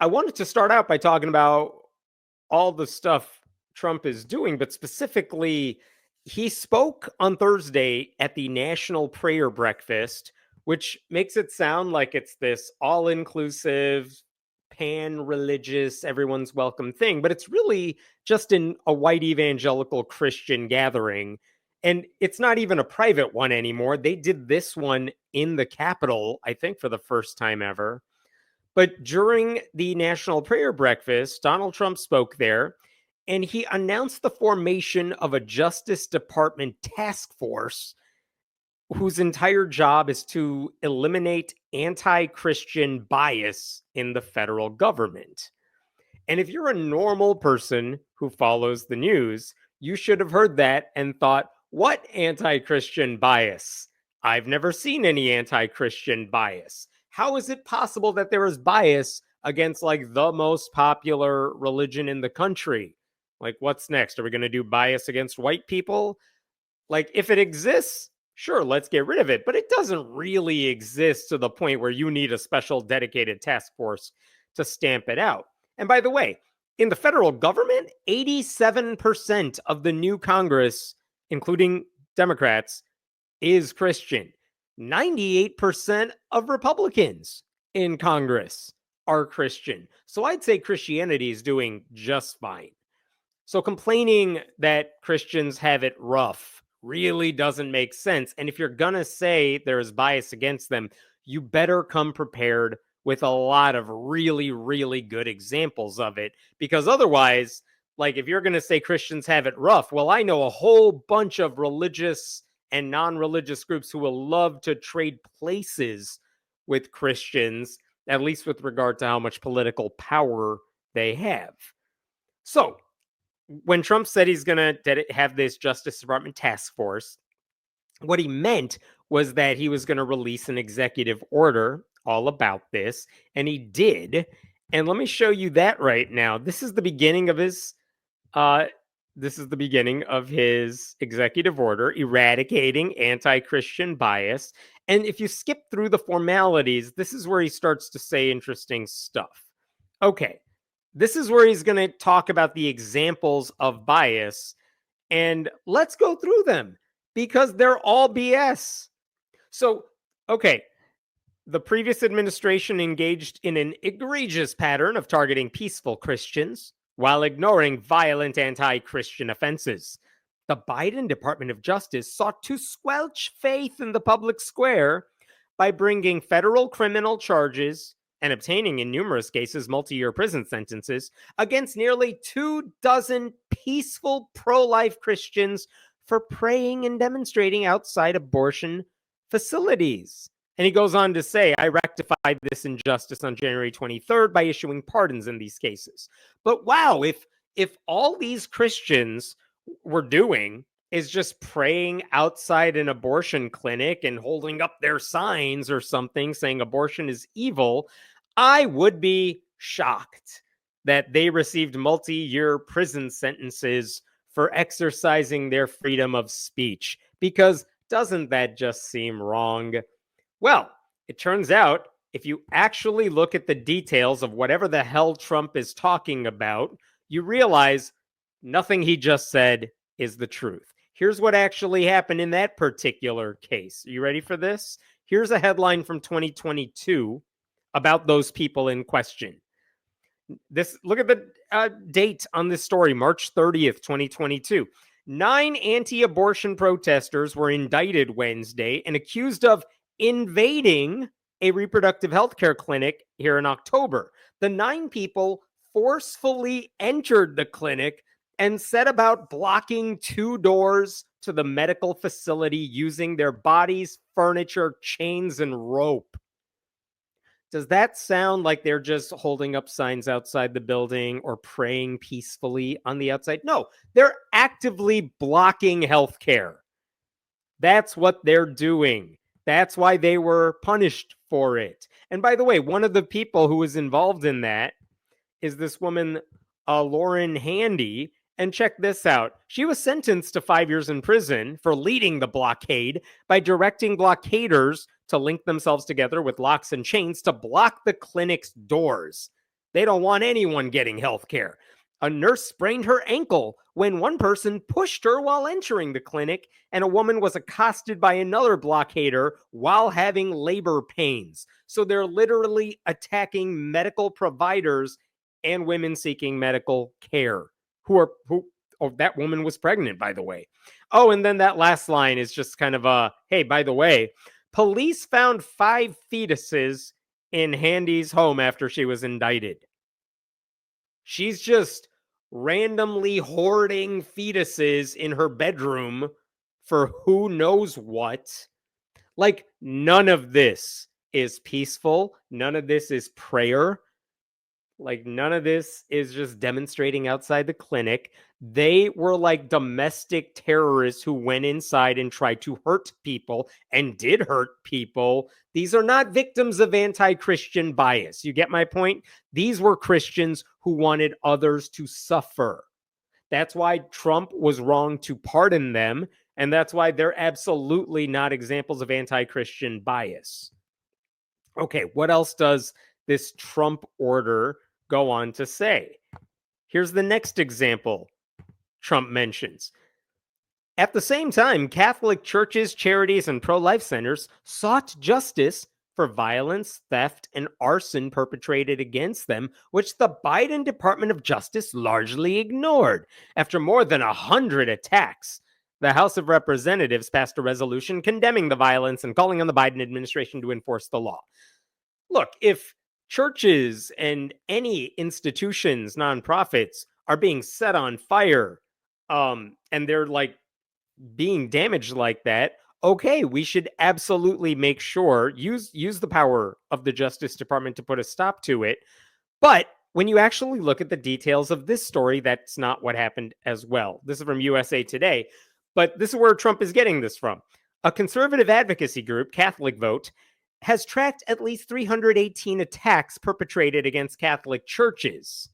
I wanted to start out by talking about all the stuff Trump is doing, but specifically, he spoke on Thursday at the National Prayer Breakfast, which makes it sound like it's this all inclusive, pan religious, everyone's welcome thing, but it's really just in a white evangelical Christian gathering. And it's not even a private one anymore. They did this one in the Capitol, I think, for the first time ever. But during the National Prayer Breakfast, Donald Trump spoke there and he announced the formation of a Justice Department task force whose entire job is to eliminate anti-Christian bias in the federal government. And if you're a normal person who follows the news, you should have heard that and thought, what anti-Christian bias? I've never seen any anti-Christian bias. How is it possible that there is bias against like the most popular religion in the country? Like, what's next? Are we going to do bias against white people? Like, if it exists, sure, let's get rid of it. But it doesn't really exist to the point where you need a special dedicated task force to stamp it out. And by the way, in the federal government, 87% of the new Congress, including Democrats, is Christian. 98% of Republicans in Congress are Christian. So I'd say Christianity is doing just fine. So complaining that Christians have it rough really doesn't make sense. And if you're going to say there's bias against them, you better come prepared with a lot of really, really good examples of it. Because otherwise, like if you're going to say Christians have it rough, well, I know a whole bunch of religious and non-religious groups who will love to trade places with Christians, at least with regard to how much political power they have. So when Trump said he's going to have this Justice Department task force, what he meant was that he was going to release an executive order all about this, and he did. And let me show you that right now. This is the beginning of his executive order eradicating anti-Christian bias. And if you skip through the formalities, this is where he starts to say interesting stuff. Okay. This is where he's going to talk about the examples of bias, and let's go through them because they're all BS. So, okay, the previous administration engaged in an egregious pattern of targeting peaceful Christians while ignoring violent anti-Christian offenses. The Biden Department of Justice sought to squelch faith in the public square by bringing federal criminal charges and obtaining, in numerous cases, multi-year prison sentences against nearly 24 peaceful pro-life Christians for praying and demonstrating outside abortion facilities. And he goes on to say, I rectified this injustice on January 23rd by issuing pardons in these cases. But wow, if all these Christians were doing is just praying outside an abortion clinic and holding up their signs or something saying abortion is evil, I would be shocked that they received multi-year prison sentences for exercising their freedom of speech, because doesn't that just seem wrong? Well, it turns out if you actually look at the details of whatever the hell Trump is talking about, you realize nothing he just said is the truth. Here's what actually happened in that particular case. Are you ready for this? Here's a headline from 2022 about those people in question. Look at the date on this story, March 30th, 2022. 9 anti-abortion protesters were indicted Wednesday and accused of invading a reproductive health care clinic here in October. The 9 people forcefully entered the clinic and set about blocking 2 doors to the medical facility using their bodies, furniture, chains, and rope. Does that sound like they're just holding up signs outside the building or praying peacefully on the outside? No, they're actively blocking healthcare. That's what they're doing. That's why they were punished for it. And by the way, one of the people who was involved in that is this woman, Lauren Handy. And check this out. She was sentenced to 5 years in prison for leading the blockade by directing blockaders to link themselves together with locks and chains to block the clinic's doors. They don't want anyone getting health care. A nurse sprained her ankle when one person pushed her while entering the clinic, and a woman was accosted by another blockader while having labor pains. So they're literally attacking medical providers and women seeking medical care who oh, that woman was pregnant, by the way. Oh, and then that last line is just kind of hey, by the way, police found 5 fetuses in Handy's home after she was indicted. She's just randomly hoarding fetuses in her bedroom for who knows what. Like, none of this is peaceful. None of this is prayer. Like, none of this is just demonstrating outside the clinic. They were like domestic terrorists who went inside and tried to hurt people and did hurt people. These are not victims of anti Christian bias. You get my point? These were Christians who wanted others to suffer. That's why Trump was wrong to pardon them. And that's why they're absolutely not examples of anti Christian bias. Okay, what else does this Trump order go on to say? Here's the next example Trump mentions. At the same time, Catholic churches, charities, and pro life centers sought justice for violence, theft, and arson perpetrated against them, which the Biden Department of Justice largely ignored. After more than 100 attacks, the House of Representatives passed a resolution condemning the violence and calling on the Biden administration to enforce the law. Look, if churches and any institutions, nonprofits, are being set on fire, and they're like being damaged like that, okay, we should absolutely make sure use the power of the Justice Department to put a stop to it. But when you actually look at the details of this story, that's not what happened as well. This is from USA Today, but this is where Trump is getting this from. A conservative advocacy group, Catholic Vote, has tracked at least 318 attacks perpetrated against Catholic churches.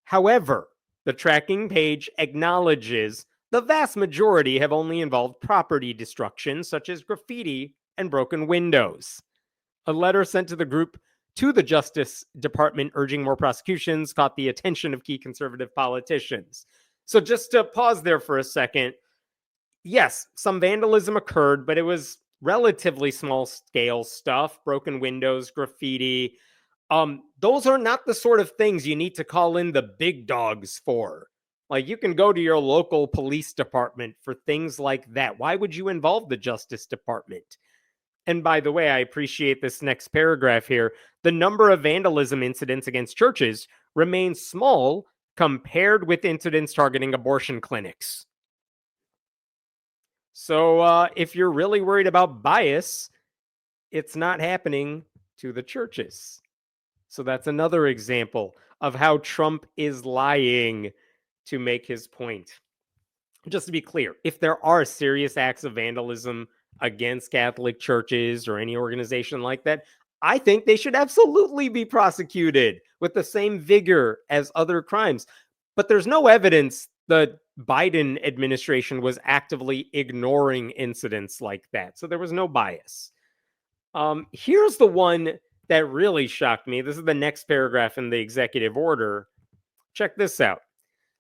However, the tracking page acknowledges the vast majority have only involved property destruction, such as graffiti and broken windows. A letter sent to the group to the Justice Department urging more prosecutions caught the attention of key conservative politicians. So just to pause there for a second, yes, some vandalism occurred, but it was relatively small scale stuff, broken windows, graffiti. Those are not the sort of things you need to call in the big dogs for. Like, you can go to your local police department for things like that. Why would you involve the Justice Department? And by the way, I appreciate this next paragraph here. The number of vandalism incidents against churches remains small compared with incidents targeting abortion clinics. So if you're really worried about bias, it's not happening to the churches. So that's another example of how Trump is lying to make his point. Just to be clear, if there are serious acts of vandalism against Catholic churches or any organization like that, I think they should absolutely be prosecuted with the same vigor as other crimes. But there's no evidence the Biden administration was actively ignoring incidents like that. So there was no bias. Here's the one that really shocked me. This is the next paragraph in the executive order. Check this out.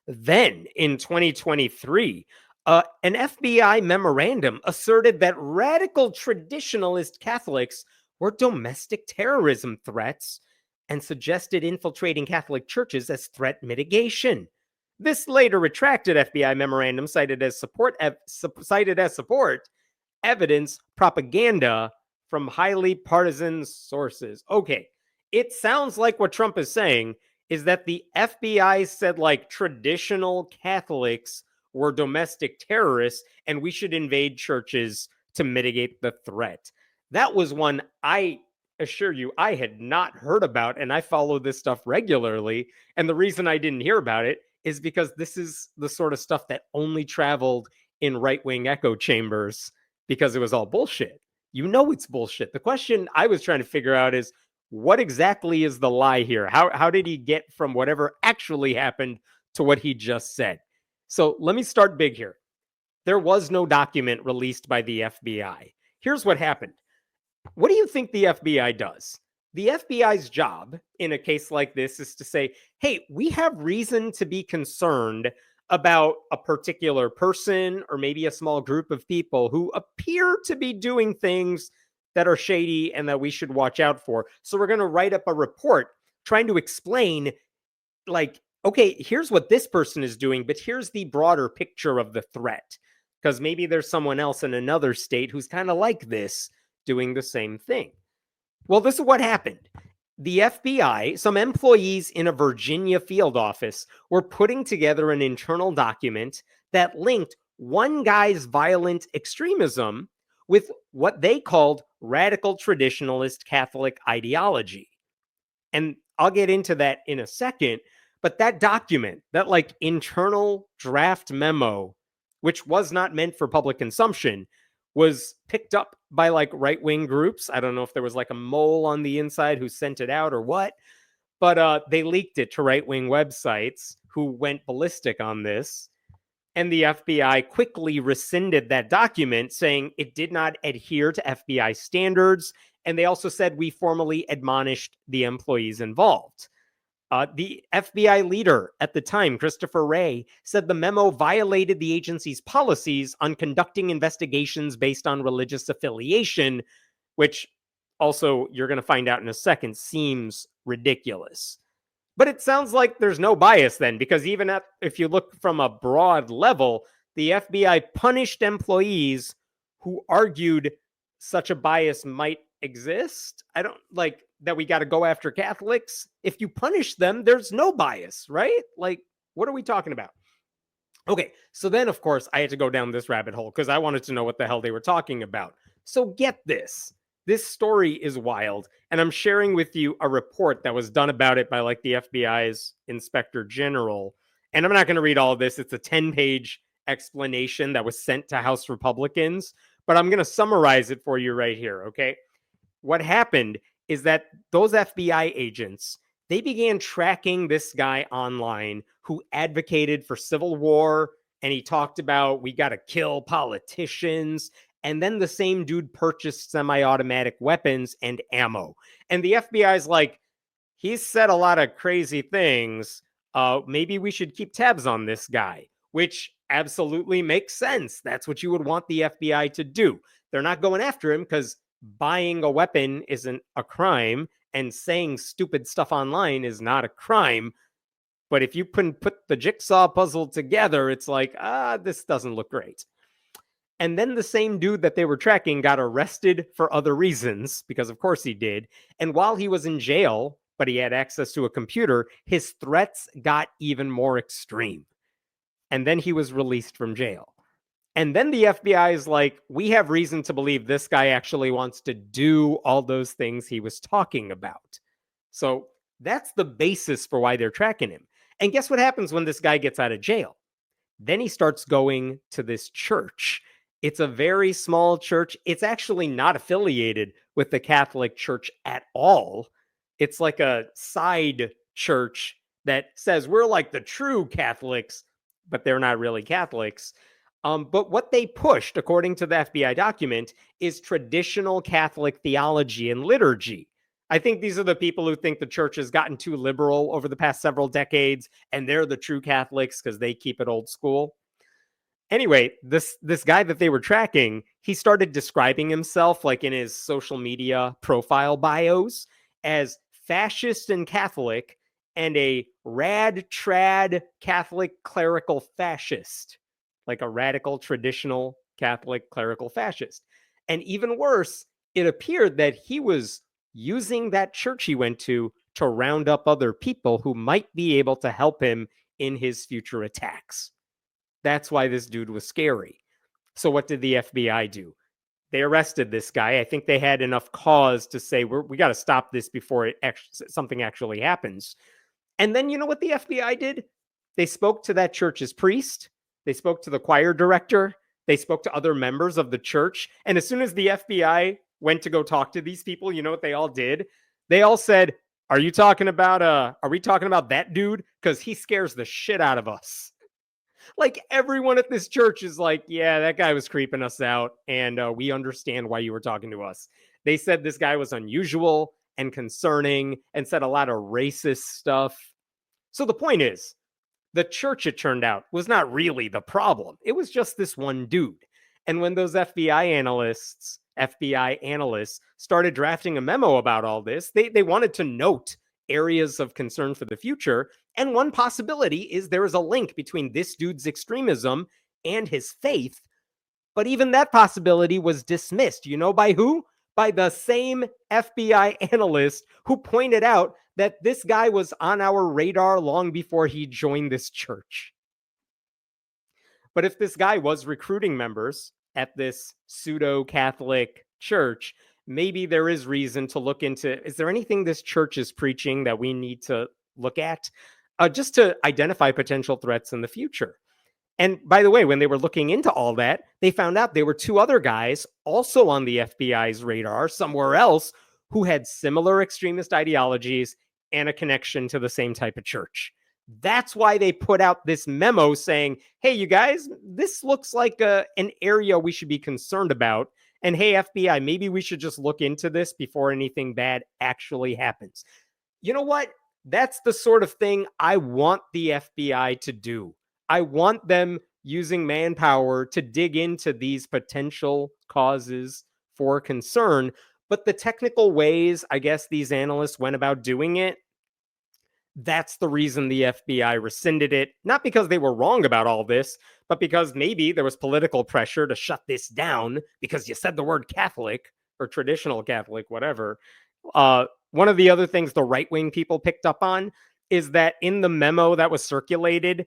Then in 2023, an FBI memorandum asserted that radical traditionalist Catholics were domestic terrorism threats and suggested infiltrating Catholic churches as threat mitigation. This later retracted FBI memorandum cited as support evidence propaganda from highly partisan sources. Okay, it sounds like what Trump is saying is that the FBI said like traditional Catholics were domestic terrorists and we should invade churches to mitigate the threat. That was one I assure you I had not heard about, and I follow this stuff regularly. And the reason I didn't hear about it is because this is the sort of stuff that only traveled in right-wing echo chambers because it was all bullshit. You know it's bullshit. The question I was trying to figure out is, what exactly is the lie here? How did he get from whatever actually happened to what he just said? So let me start big here. There was no document released by the FBI. Here's what happened. What do you think the FBI does? The FBI's job in a case like this is to say, hey, we have reason to be concerned about a particular person or maybe a small group of people who appear to be doing things that are shady and that we should watch out for. So we're going to write up a report trying to explain, like, okay, here's what this person is doing, but here's the broader picture of the threat. Because maybe there's someone else in another state who's kind of like this doing the same thing. Well, this is what happened. The FBI, some employees in a Virginia field office, were putting together an internal document that linked one guy's violent extremism with what they called radical traditionalist Catholic ideology. And I'll get into that in a second. But that document, that like internal draft memo, which was not meant for public consumption, was picked up by like right-wing groups. I don't know if there was like a mole on the inside who sent it out or what, but they leaked it to right-wing websites who went ballistic on this. And the FBI quickly rescinded that document, saying it did not adhere to FBI standards. And they also said we formally admonished the employees involved. The FBI leader at the time, Christopher Wray, said the memo violated the agency's policies on conducting investigations based on religious affiliation, which also, you're going to find out in a second, seems ridiculous. But it sounds like there's no bias then, because even if you look from a broad level, the FBI punished employees who argued such a bias might exist. I don't like that we got to go after Catholics. If you punish them, there's no bias, right? Like, what are we talking about? Okay, so then, of course, I had to go down this rabbit hole because I wanted to know what the hell they were talking about. So get this. This story is wild, and I'm sharing with you a report that was done about it by like the FBI's Inspector General. And I'm not going to read all of this. It's a 10-page explanation that was sent to House Republicans, but I'm going to summarize it for you right here, okay? What happened is that those FBI agents, they began tracking this guy online who advocated for civil war, and he talked about we got to kill politicians. And then the same dude purchased semi-automatic weapons and ammo. And the FBI's like, he's said a lot of crazy things. Maybe we should keep tabs on this guy, which absolutely makes sense. That's what you would want the FBI to do. They're not going after him because buying a weapon isn't a crime and saying stupid stuff online is not a crime. But if you put the jigsaw puzzle together, it's like, this doesn't look great. And then the same dude that they were tracking got arrested for other reasons, because of course he did. And while he was in jail, but he had access to a computer, his threats got even more extreme. And then he was released from jail. And then the FBI is like, we have reason to believe this guy actually wants to do all those things he was talking about. So that's the basis for why they're tracking him. And guess what happens when this guy gets out of jail? Then he starts going to this church. It's a very small church. It's actually not affiliated with the Catholic Church at all. It's like a side church that says we're like the true Catholics, but they're not really Catholics. But what they pushed, according to the FBI document, is traditional Catholic theology and liturgy. I think these are the people who think the church has gotten too liberal over the past several decades, and they're the true Catholics because they keep it old school. Anyway, this guy that they were tracking, he started describing himself, like in his social media profile bios, as fascist and Catholic and a rad trad Catholic clerical fascist, like a radical traditional Catholic clerical fascist. And even worse, it appeared that he was using that church he went to round up other people who might be able to help him in his future attacks. That's why this dude was scary. So what did the FBI do? They arrested this guy. I think they had enough cause to say, we got to stop this before something actually happens. And then you know what the FBI did? They spoke to that church's priest. They spoke to the choir director. They spoke to other members of the church. And as soon as the FBI went to go talk to these people, you know what they all did? They all said, are we talking about that dude? Because he scares the shit out of us. Like everyone at this church is like, yeah, that guy was creeping us out. And we understand why you were talking to us. They said this guy was unusual and concerning and said a lot of racist stuff. So the point is, the church, it turned out, was not really the problem. It was just this one dude. And when those FBI analysts started drafting a memo about all this, they wanted to note areas of concern for the future. And one possibility is there is a link between this dude's extremism and his faith. But even that possibility was dismissed. You know by who? By the same FBI analyst who pointed out that this guy was on our radar long before he joined this church. But if this guy was recruiting members at this pseudo-Catholic church, maybe there is reason to look into, is there anything this church is preaching that we need to look at? Just to identify potential threats in the future. And by the way, when they were looking into all that, they found out there were two other guys also on the FBI's radar somewhere else who had similar extremist ideologies and a connection to the same type of church. That's why they put out this memo saying, hey, you guys, this looks like an area we should be concerned about. And hey, FBI, maybe we should just look into this before anything bad actually happens. You know what? That's the sort of thing I want the FBI to do. I want them using manpower to dig into these potential causes for concern. But the technical ways, I guess, these analysts went about doing it, that's the reason the FBI rescinded it. Not because they were wrong about all this, but because maybe there was political pressure to shut this down because you said the word Catholic or traditional Catholic, whatever. One of the other things the right-wing people picked up on is that in the memo that was circulated,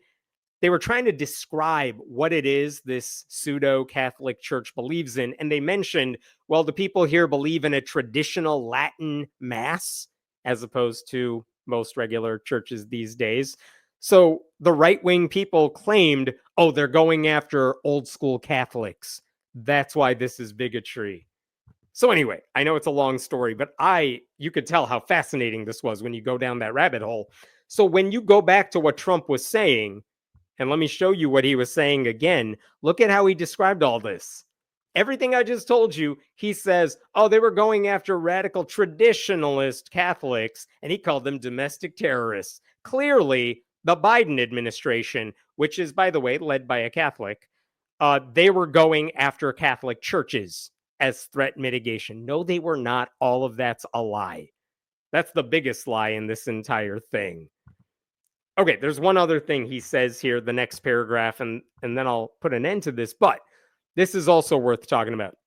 they were trying to describe what it is this pseudo-Catholic church believes in. And they mentioned, well, the people here believe in a traditional Latin mass as opposed to most regular churches these days. So the right-wing people claimed, oh, they're going after old school Catholics. That's why this is bigotry. So anyway, I know it's a long story, but you could tell how fascinating this was when you go down that rabbit hole. So when you go back to what Trump was saying, and let me show you what he was saying again. Look at how he described all this. Everything I just told you, he says, oh, they were going after radical traditionalist Catholics, and he called them domestic terrorists. Clearly, the Biden administration, which is, by the way, led by a Catholic, they were going after Catholic churches as threat mitigation. No, they were not. All of that's a lie. That's the biggest lie in this entire thing. Okay, there's one other thing he says here, the next paragraph, and then I'll put an end to this, but this is also worth talking about.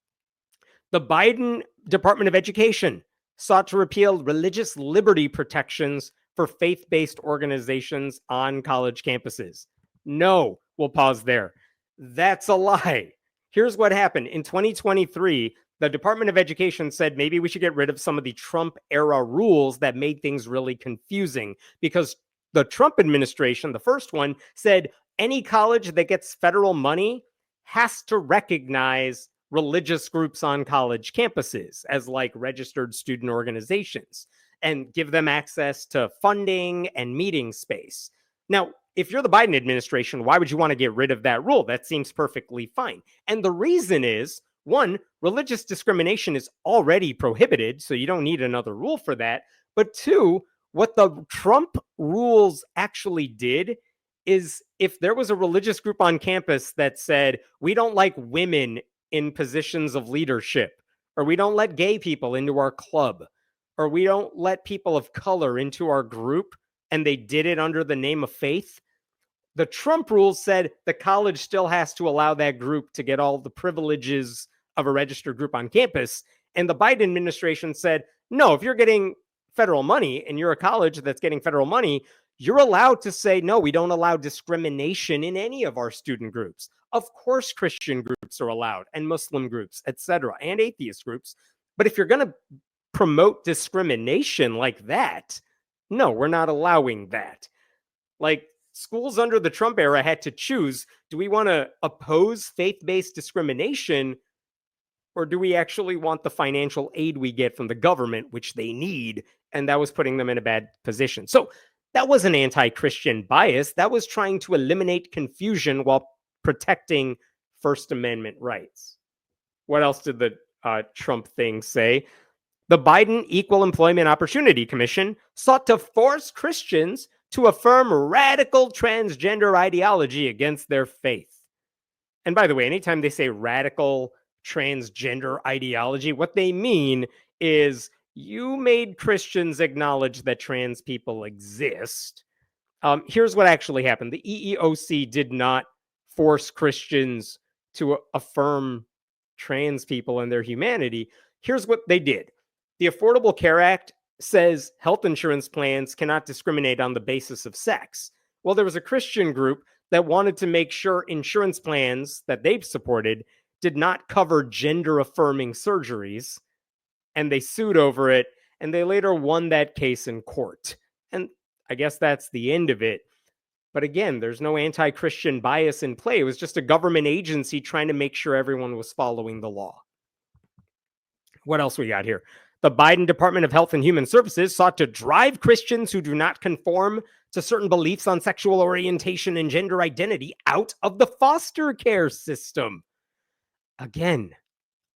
The Biden Department of Education sought to repeal religious liberty protections for faith-based organizations on college campuses. No, we'll pause there. That's a lie. Here's what happened. In 2023, the Department of Education said maybe we should get rid of some of the Trump-era rules that made things really confusing because the Trump administration, the first one, said any college that gets federal money has to recognize religious groups on college campuses as like registered student organizations and give them access to funding and meeting space. Now, if you're the Biden administration, why would you want to get rid of that rule? That seems perfectly fine. And the reason is, one, religious discrimination is already prohibited, so you don't need another rule for that. But two, what the Trump rules actually did is if there was a religious group on campus that said, we don't like women in positions of leadership, or we don't let gay people into our club, or we don't let people of color into our group, and they did it under the name of faith, the Trump rules said the college still has to allow that group to get all the privileges of a registered group on campus. And the Biden administration said, no, if you're getting federal money and you're a college that's getting federal money, you're allowed to say, no, we don't allow discrimination in any of our student groups. Of course, Christian groups are allowed and Muslim groups, etc., and atheist groups. But if you're going to promote discrimination like that, no, we're not allowing that. Like schools under the Trump era had to choose, do we want to oppose faith-based discrimination or do we actually want the financial aid we get from the government, which they need? And that was putting them in a bad position. So that wasn't anti-Christian bias. That was trying to eliminate confusion while protecting First Amendment rights. What else did the Trump thing say? The Biden Equal Employment Opportunity Commission sought to force Christians to affirm radical transgender ideology against their faith. And by the way, anytime they say radical transgender ideology, what they mean is you made Christians acknowledge that trans people exist. Here's what actually happened: the EEOC did not force Christians to affirm trans people and their humanity. Here's what they did: the Affordable Care Act says health insurance plans cannot discriminate on the basis of sex. Well, there was a Christian group that wanted to make sure insurance plans that they've supported did not cover gender affirming surgeries, and they sued over it, and they later won that case in court. And I guess that's the end of it. But again, there's no anti Christian bias in play. It was just a government agency trying to make sure everyone was following the law. What else we got here? The Biden Department of Health and Human Services sought to drive Christians who do not conform to certain beliefs on sexual orientation and gender identity out of the foster care system. Again,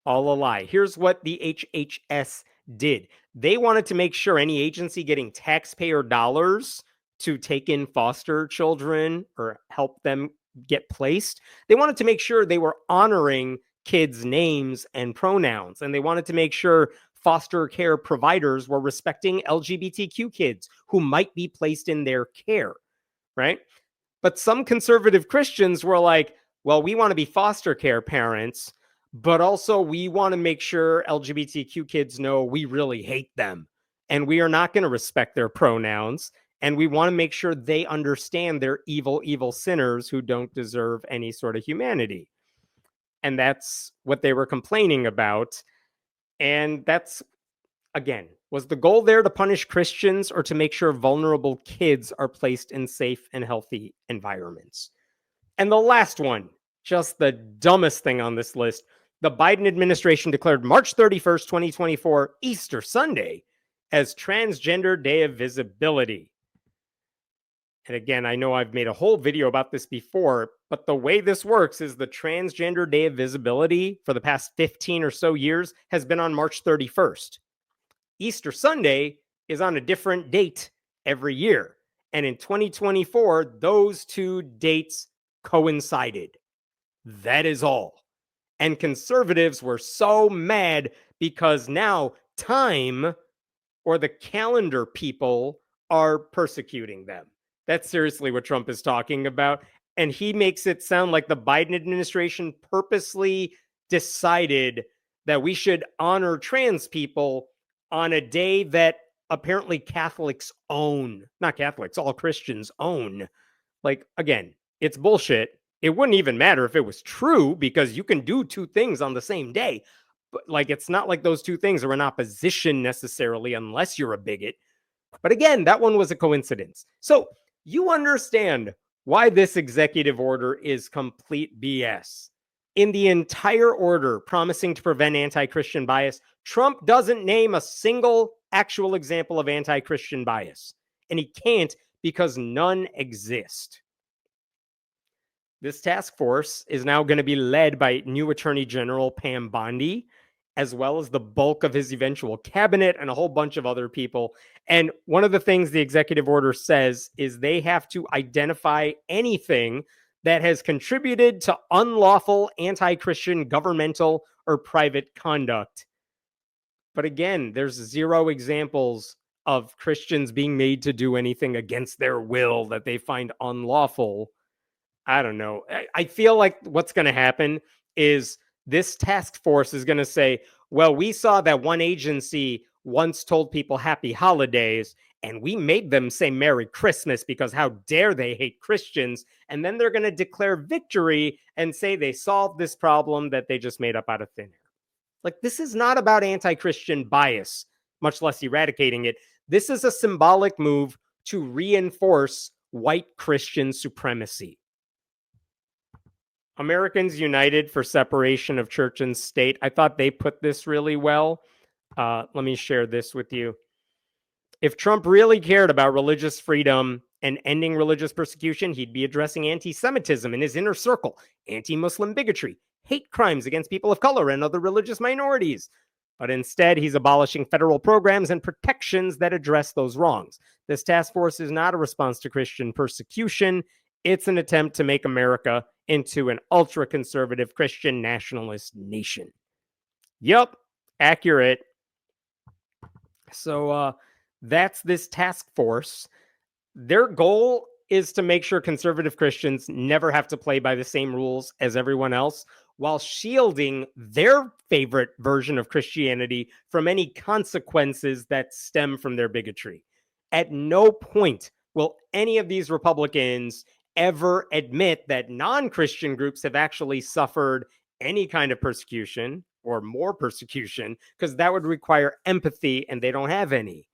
all a lie. Here's what the HHS did. They wanted to make sure any agency getting taxpayer dollars to take in foster children or help them get placed, they wanted to make sure they were honoring kids' names and pronouns. And they wanted to make sure foster care providers were respecting LGBTQ kids who might be placed in their care, right? But some conservative Christians were like, well, we want to be foster care parents, but also we want to make sure LGBTQ kids know we really hate them and we are not going to respect their pronouns. And we want to make sure they understand they're evil, evil sinners who don't deserve any sort of humanity. And that's what they were complaining about. And that's, again, was the goal there to punish Christians or to make sure vulnerable kids are placed in safe and healthy environments? And the last one, just the dumbest thing on this list: the Biden administration declared March 31st, 2024, Easter Sunday, as Transgender Day of Visibility. And again, I know I've made a whole video about this before, but the way this works is the Transgender Day of Visibility for the past 15 or so years has been on March 31st. Easter Sunday is on a different date every year. And in 2024, those two dates coincided. That is all. And conservatives were so mad because now Time or the calendar people are persecuting them. That's seriously what Trump is talking about. And he makes it sound like the Biden administration purposely decided that we should honor trans people on a day that apparently Catholics own. Not Catholics, all Christians own. Like, again, it's bullshit. It wouldn't even matter if it was true because you can do two things on the same day. But like, it's not like those two things are in opposition necessarily unless you're a bigot. But again, that one was a coincidence. So you understand why this executive order is complete BS. In the entire order promising to prevent anti-Christian bias, Trump doesn't name a single actual example of anti-Christian bias. And he can't because none exist. This task force is now going to be led by new Attorney General Pam Bondi, as well as the bulk of his eventual cabinet and a whole bunch of other people. And one of the things the executive order says is they have to identify anything that has contributed to unlawful anti-Christian governmental or private conduct. But again, there's zero examples of Christians being made to do anything against their will that they find unlawful. I don't know. I feel like what's going to happen is this task force is going to say, well, we saw that one agency once told people happy holidays and we made them say Merry Christmas because how dare they hate Christians. And then they're going to declare victory and say they solved this problem that they just made up out of thin air. Like, this is not about anti-Christian bias, much less eradicating it. This is a symbolic move to reinforce white Christian supremacy. Americans United for Separation of Church and State. I thought they put this really well. Let me share this with you. If Trump really cared about religious freedom and ending religious persecution, he'd be addressing anti-Semitism in his inner circle, anti-Muslim bigotry, hate crimes against people of color and other religious minorities. But instead, he's abolishing federal programs and protections that address those wrongs. This task force is not a response to Christian persecution. It's an attempt to make America into an ultra conservative Christian nationalist nation. Yup, accurate. So that's this task force. Their goal is to make sure conservative Christians never have to play by the same rules as everyone else, while shielding their favorite version of Christianity from any consequences that stem from their bigotry. At no point will any of these Republicans ever admit that non Christian groups have actually suffered any kind of persecution or more persecution, because that would require empathy, and they don't have any.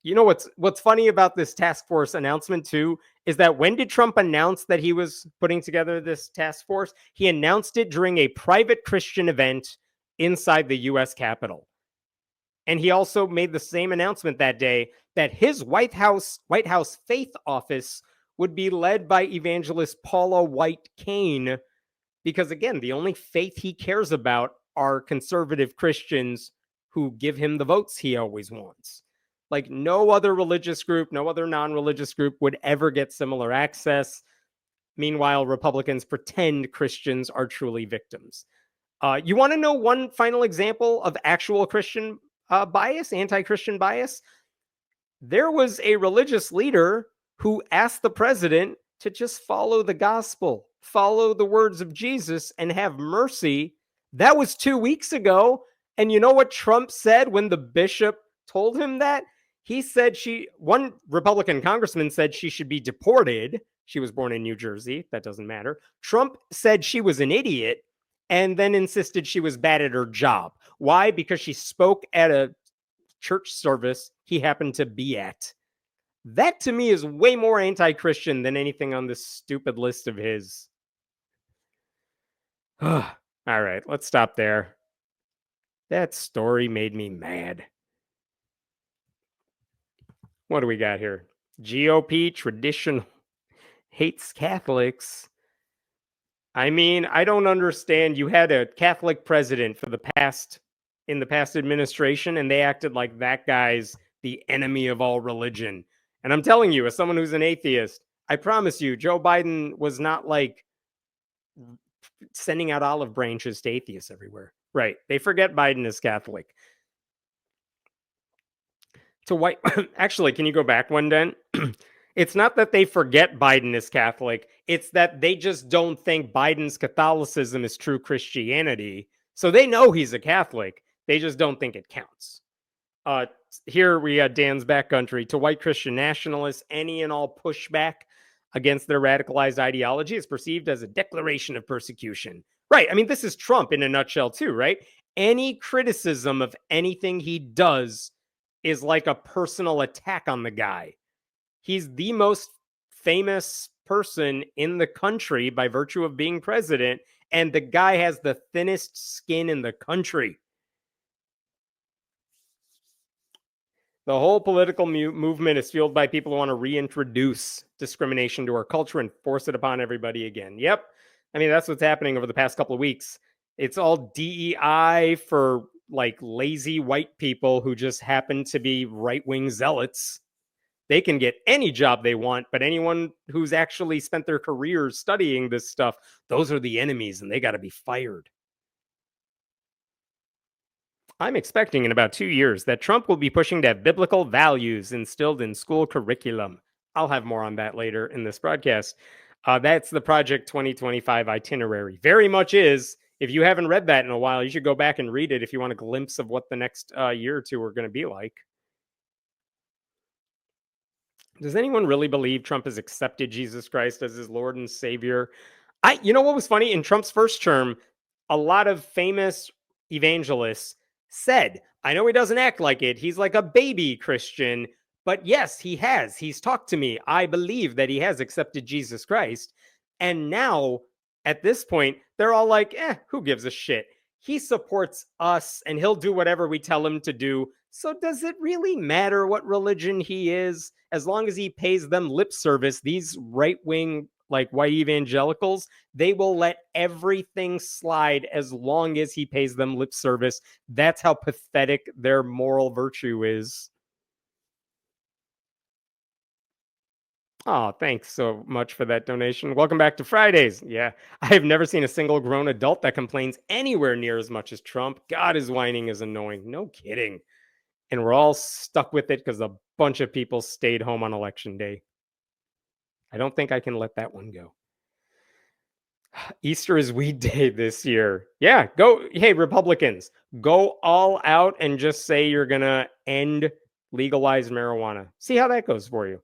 You know what's funny about this task force announcement too is that when did Trump announce that he was putting together this task force? He announced it during a private Christian event inside the US Capitol. And he also made the same announcement that day that his White House faith office would be led by evangelist Paula White Cain, because again, the only faith he cares about are conservative Christians who give him the votes he always wants. Like no other religious group, no other non-religious group would ever get similar access. Meanwhile, Republicans pretend Christians are truly victims. You want to know one final example of actual Christian bias, anti-Christian bias? There was a religious leader who asked the president to just follow the gospel, follow the words of Jesus, and have mercy. That was 2 weeks ago. And you know what Trump said when the bishop told him that? He said one Republican congressman said she should be deported. She was born in New Jersey. That doesn't matter. Trump said she was an idiot and then insisted she was bad at her job. Why? Because she spoke at a church service he happened to be at. That to me is way more anti-Christian than anything on this stupid list of his. All right, let's stop there. That story made me mad. What do we got here? GOP traditional hates Catholics. I mean, I don't understand. You had a Catholic president in the past administration, and they acted like that guy's the enemy of all religion. And I'm telling you, as someone who's an atheist, I promise you, Joe Biden was not like sending out olive branches to atheists everywhere. Right. They forget Biden is Catholic. To white, actually, can you go back one, Den? It's not that they forget Biden is Catholic. It's that they just don't think Biden's Catholicism is true Christianity. So they know he's a Catholic. They just don't think it counts. Here we got Dan's backcountry. To white Christian nationalists, any and all pushback against their radicalized ideology is perceived as a declaration of persecution. Right. I mean, this is Trump in a nutshell too, right? Any criticism of anything he does is like a personal attack on the guy. He's the most famous person in the country by virtue of being president, and the guy has the thinnest skin in the country. The whole political movement is fueled by people who want to reintroduce discrimination to our culture and force it upon everybody again. Yep. I mean, that's what's happening over the past couple of weeks. It's all DEI for like lazy white people who just happen to be right-wing zealots. They can get any job they want, but anyone who's actually spent their careers studying this stuff, those are the enemies and they got to be fired. I'm expecting in about 2 years that Trump will be pushing to have biblical values instilled in school curriculum. I'll have more on that later in this broadcast. That's the Project 2025 itinerary. Very much is. If you haven't read that in a while, you should go back and read it if you want a glimpse of what the next year or two are going to be like. Does anyone really believe Trump has accepted Jesus Christ as his Lord and Savior? You know what was funny? In Trump's first term, a lot of famous evangelists said, I know he doesn't act like it. He's like a baby Christian. But yes, he has. He's talked to me. I believe that he has accepted Jesus Christ. And now, at this point, they're all like, who gives a shit? He supports us and he'll do whatever we tell him to do. So does it really matter what religion he is? As long as he pays them lip service, these right-wing like white evangelicals, they will let everything slide as long as he pays them lip service. That's how pathetic their moral virtue is. Oh, thanks so much for that donation. Welcome back to Fridays. Yeah, I have never seen a single grown adult that complains anywhere near as much as Trump. God, his whining is annoying. No kidding. And we're all stuck with it because a bunch of people stayed home on election day. I don't think I can let that one go. Easter is weed day this year. Yeah, go. Hey, Republicans, go all out and just say you're going to end legalized marijuana. See how that goes for you.